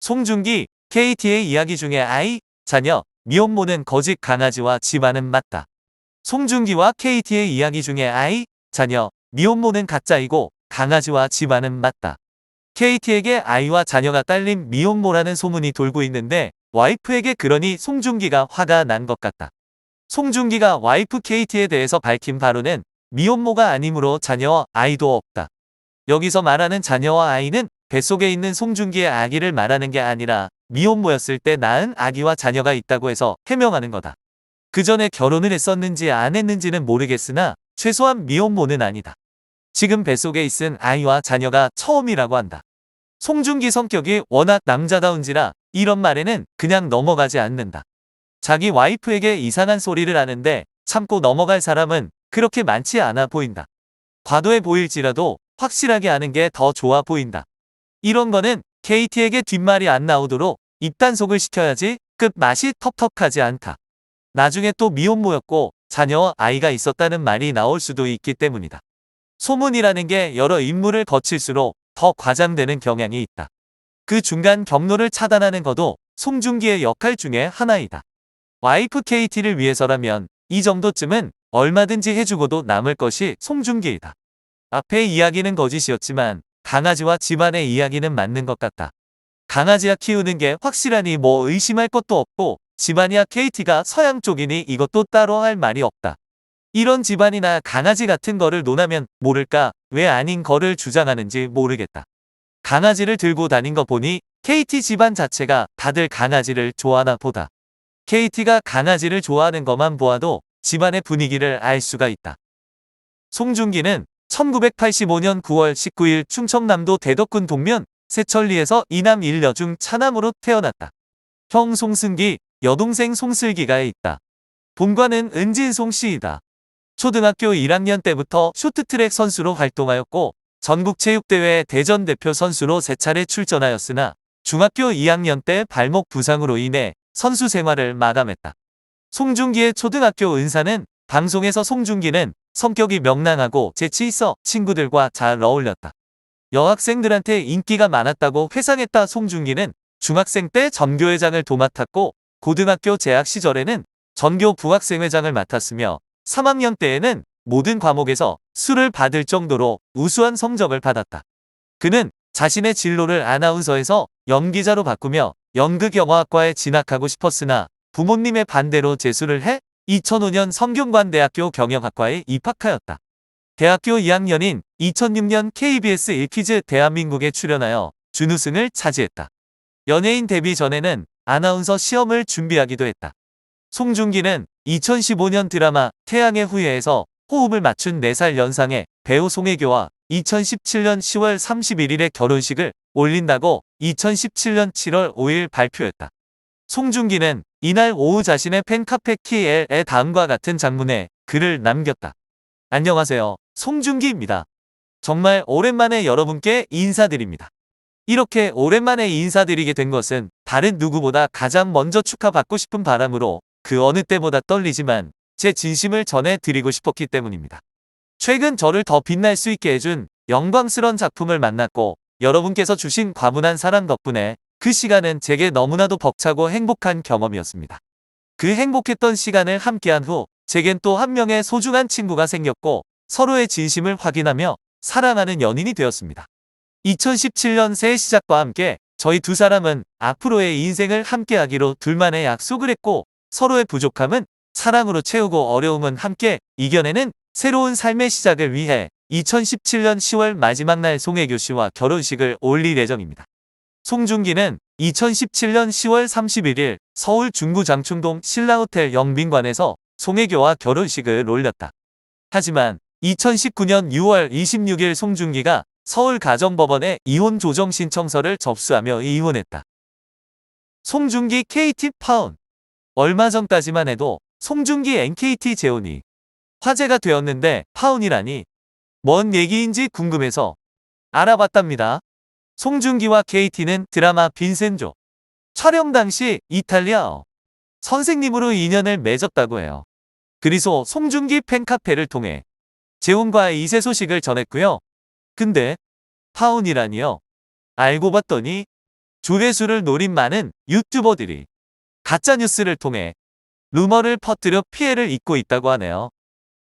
송중기, KT의 이야기 중에 아이, 자녀, 미혼모는 거짓 강아지와 집안은 맞다. 송중기와 KT의 이야기 중에 아이, 자녀, 미혼모는 가짜이고 강아지와 집안은 맞다. KT에게 아이와 자녀가 딸린 미혼모라는 소문이 돌고 있는데 와이프에게 그러니 송중기가 화가 난 것 같다. 송중기가 와이프 KT에 대해서 밝힌 바로는 미혼모가 아니므로 자녀와 아이도 없다. 여기서 말하는 자녀와 아이는 뱃속에 있는 송중기의 아기를 말하는 게 아니라 미혼모였을 때 낳은 아기와 자녀가 있다고 해서 해명하는 거다. 그 전에 결혼을 했었는지 안 했는지는 모르겠으나 최소한 미혼모는 아니다. 지금 뱃속에 있은 아이와 자녀가 처음이라고 한다. 송중기 성격이 워낙 남자다운지라 이런 말에는 그냥 넘어가지 않는다. 자기 와이프에게 이상한 소리를 하는데 참고 넘어갈 사람은 그렇게 많지 않아 보인다. 과도해 보일지라도 확실하게 하는 게 더 좋아 보인다. 이런 거는 KT에게 뒷말이 안 나오도록 입단속을 시켜야지 끝맛이 텁텁하지 않다. 나중에 또 미혼모였고 자녀와 아이가 있었다는 말이 나올 수도 있기 때문이다. 소문이라는 게 여러 인물을 거칠수록 더 과장되는 경향이 있다. 그 중간 경로를 차단하는 것도 송중기의 역할 중에 하나이다. 와이프 KT를 위해서라면 이 정도쯤은 얼마든지 해주고도 남을 것이 송중기이다. 앞의 이야기는 거짓이었지만 강아지와 집안의 이야기는 맞는 것 같다. 강아지야 키우는 게 확실하니 뭐 의심할 것도 없고 집안이야 KT가 서양 쪽이니 이것도 따로 할 말이 없다. 이런 집안이나 강아지 같은 거를 논하면 모를까 왜 아닌 거를 주장하는지 모르겠다. 강아지를 들고 다닌 거 보니 KT 집안 자체가 다들 강아지를 좋아하나 보다. KT가 강아지를 좋아하는 것만 보아도 집안의 분위기를 알 수가 있다. 송중기는 1985년 9월 19일 충청남도 대덕군 동면 세천리에서 이남 일녀 중 차남으로 태어났다. 형 송승기, 여동생 송슬기가 있다. 본관은 은진송 씨이다. 초등학교 1학년 때부터 쇼트트랙 선수로 활동하였고 전국체육대회 대전 대표 선수로 3차례 출전하였으나 중학교 2학년 때 발목 부상으로 인해 선수 생활을 마감했다. 송중기의 초등학교 은사는 방송에서 송중기는 성격이 명랑하고 재치 있어 친구들과 잘 어울렸다. 여학생들한테 인기가 많았다고 회상했다. 송중기는 중학생 때 전교회장을 도맡았고 고등학교 재학 시절에는 전교 부학생회장을 맡았으며 3학년 때에는 모든 과목에서 수를 받을 정도로 우수한 성적을 받았다. 그는 자신의 진로를 아나운서에서 연기자로 바꾸며 연극영화학과에 진학하고 싶었으나 부모님의 반대로 재수를 해 2005년 성균관대학교 경영학과에 입학하였다. 대학교 2학년인 2006년 KBS 1퀴즈 대한민국에 출연하여 준우승을 차지했다. 연예인 데뷔 전에는 아나운서 시험을 준비하기도 했다. 송중기는 2015년 드라마 태양의 후예에서 호흡을 맞춘 4살 연상의 배우 송혜교와 2017년 10월 31일에 결혼식을 올린다고 2017년 7월 5일 발표했다. 송중기는 이날 오후 자신의 팬카페 KL에 다음과 같은 장문에 글을 남겼다. 안녕하세요. 송중기입니다. 정말 오랜만에 여러분께 인사드립니다. 이렇게 오랜만에 인사드리게 된 것은 다른 누구보다 가장 먼저 축하받고 싶은 바람으로 그 어느 때보다 떨리지만 제 진심을 전해드리고 싶었기 때문입니다. 최근 저를 더 빛날 수 있게 해준 영광스러운 작품을 만났고 여러분께서 주신 과분한 사랑 덕분에 그 시간은 제게 너무나도 벅차고 행복한 경험이었습니다. 그 행복했던 시간을 함께한 후 제겐 또 한 명의 소중한 친구가 생겼고 서로의 진심을 확인하며 사랑하는 연인이 되었습니다. 2017년 새해 시작과 함께 저희 두 사람은 앞으로의 인생을 함께하기로 둘만의 약속을 했고 서로의 부족함은 사랑으로 채우고 어려움은 함께 이겨내는 새로운 삶의 시작을 위해 2017년 10월 마지막 날 송혜교 씨와 결혼식을 올릴 예정입니다. 송중기는 2017년 10월 31일 서울 중구 장충동 신라호텔 영빈관에서 송혜교와 결혼식을 올렸다. 하지만 2019년 6월 26일 송중기가 서울가정법원에 이혼 조정 신청서를 접수하며 이혼했다. 송중기 KT 파혼. 얼마 전까지만 해도 송중기 NKT 재혼이 화제가 되었는데 파혼이라니 뭔 얘기인지 궁금해서 알아봤답니다. 송중기와 KT는 드라마 빈센조 촬영 당시 이탈리아어 선생님으로 인연을 맺었다고 해요. 그리고 송중기 팬카페를 통해 재혼과의 이세 소식을 전했고요. 근데 파혼이라니요? 알고 봤더니 조회수를 노린 많은 유튜버들이 가짜뉴스를 통해 루머를 퍼뜨려 피해를 입고 있다고 하네요.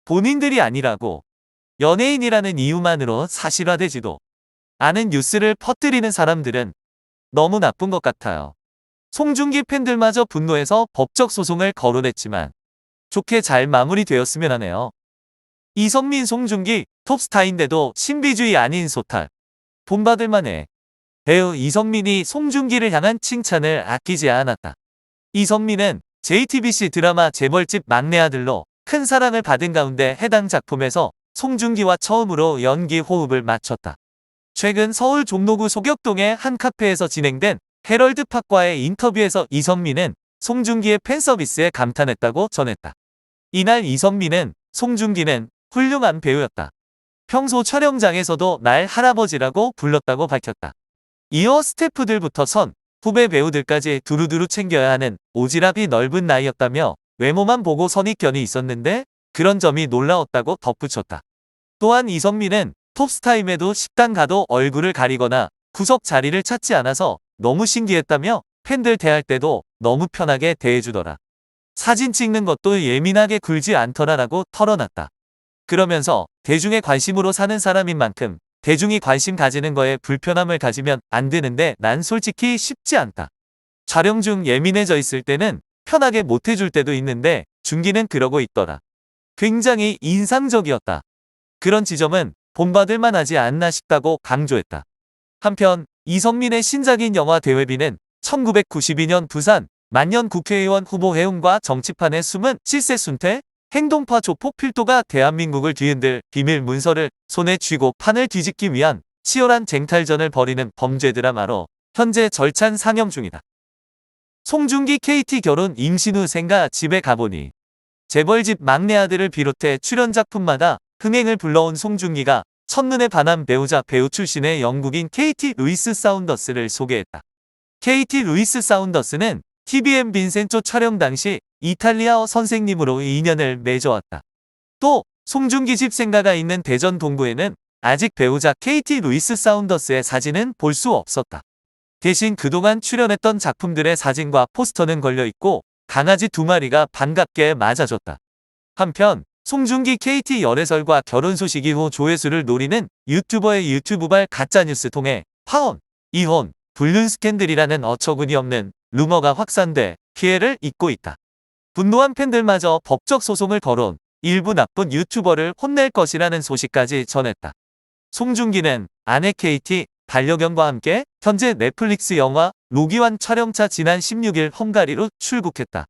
본인들이 아니라고 연예인이라는 이유만으로 사실화되지도 않은 뉴스를 퍼뜨리는 사람들은 너무 나쁜 것 같아요. 송중기 팬들마저 분노해서 법적 소송을 거론했지만 좋게 잘 마무리되었으면 하네요. 이선민, 송중기 톱스타인데도 신비주의 아닌 소탈. 본받을 만해. 배우 이선민이 송중기를 향한 칭찬을 아끼지 않았다. 이선민은 JTBC 드라마 재벌집 막내 아들로 큰 사랑을 받은 가운데 해당 작품에서 송중기와 처음으로 연기 호흡을 맞췄다. 최근 서울 종로구 소격동의 한 카페에서 진행된 헤럴드 팝과의 인터뷰에서 이선민은 송중기의 팬서비스에 감탄했다고 전했다. 이날 이선민은 송중기는 훌륭한 배우였다. 평소 촬영장에서도 날 할아버지라고 불렀다고 밝혔다. 이어 스태프들부터 선, 후배 배우들까지 두루두루 챙겨야 하는 오지랖이 넓은 나이였다며 외모만 보고 선입견이 있었는데 그런 점이 놀라웠다고 덧붙였다. 또한 이선민은 톱스타임에도 식당 가도 얼굴을 가리거나 구석 자리를 찾지 않아서 너무 신기했다며 팬들 대할 때도 너무 편하게 대해주더라. 사진 찍는 것도 예민하게 굴지 않더라라고 털어놨다. 그러면서 대중의 관심으로 사는 사람인 만큼 대중이 관심 가지는 거에 불편함을 가지면 안 되는데 난 솔직히 쉽지 않다. 촬영 중 예민해져 있을 때는 편하게 못 해줄 때도 있는데 중기는 그러고 있더라. 굉장히 인상적이었다. 그런 지점은 본받을 만하지 않나 싶다고 강조했다. 한편 이선민의 신작인 영화 대회비는 1992년 부산 만년 국회의원 후보 해운과 정치판의 숨은 실세순퇴 행동파 조폭 필도가 대한민국을 뒤흔들 비밀 문서를 손에 쥐고 판을 뒤집기 위한 치열한 쟁탈전을 벌이는 범죄 드라마로 현재 절찬 상영 중이다. 송중기 KT 결혼 임신 후 생가 집에 가보니 재벌집 막내 아들을 비롯해 출연 작품마다 흥행을 불러온 송중기가 첫눈에 반한 배우자 배우 출신의 영국인 KT 루이스 사운더스를 소개했다. KT 루이스 사운더스는 TVN 빈센조 촬영 당시 이탈리아어 선생님으로 인연을 맺어왔다. 또 송중기 집 생가가 있는 대전 동구에는 아직 배우자 KT 루이스 사운더스의 사진은 볼 수 없었다. 대신 그동안 출연했던 작품들의 사진과 포스터는 걸려있고 강아지 2마리가 반갑게 맞아줬다. 한편 송중기 KT 열애설과 결혼 소식 이후 조회수를 노리는 유튜버의 유튜브발 가짜뉴스 통해 파혼, 이혼, 불륜 스캔들이라는 어처구니 없는 루머가 확산돼 피해를 입고 있다. 분노한 팬들마저 법적 소송을 걸어온 일부 나쁜 유튜버를 혼낼 것이라는 소식까지 전했다. 송중기는 아내 KT, 반려견과 함께 현재 넷플릭스 영화 로기완 촬영차 지난 16일 헝가리로 출국했다.